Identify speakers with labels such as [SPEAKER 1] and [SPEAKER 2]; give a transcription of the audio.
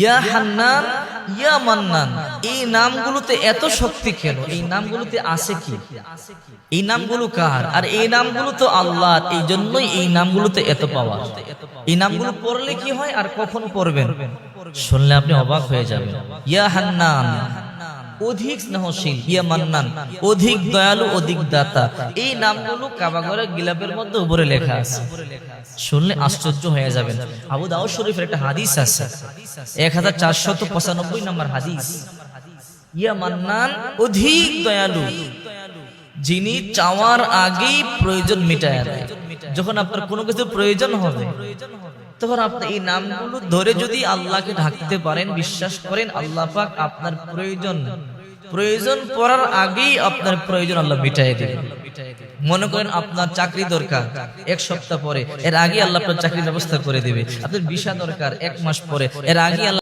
[SPEAKER 1] ইয়া হান্নান, ইয়া মান্নান, এই নামগুলোতে এত শক্তি কেন? এই নামগুলোতে আছে কি? এই নামগুলো কার? আর এই নামগুলো তো আল্লাহর, এই জন্যই এই নামগুলোতে এত পাওয়ার। এই নামগুলো পড়লে কি হয় আর কখন পড়বেন শুনলে আপনি অবাক হয়ে যাবেন। ইয়া হান্নান, অধিক স্নেহশীল, ইয়া মান্নান, অধিক দয়ালু, অধিক দাতা। এই নামগুলো কাবা ঘরের গিলাফের মধ্যে উপরে লেখা আছে, শুনলে আশ্চর্য হয়ে যাবেন। আবু দাউদ শরীফের একটা হাদিস আছে, 1495 নম্বর হাদিস। ইয়া মান্নান, অধিক দয়ালু, যিনি চাওয়ার আগেই প্রয়োজন মিটায় দেয়। যখন আপনার কোনো কিছু প্রয়োজন হবে তখন আপনি এই নামগুলো ধরে যদি আল্লাহকে ঢাকতে পারেন, বিশ্বাস করেন আল্লাহ পাক আপনার প্রয়োজন পড়ার আগেই আপনার প্রয়োজন আল্লাহ মিটায় দিবেন। মনে করেন আপনার চাকরি দরকার, 1 সপ্তাহ পরে, এর আগে আল্লাহ আপনার চাকরির ব্যবস্থা করে দিবে। আপনার ভিসা দরকার 1 মাস পরে, এর আগে আল্লাহ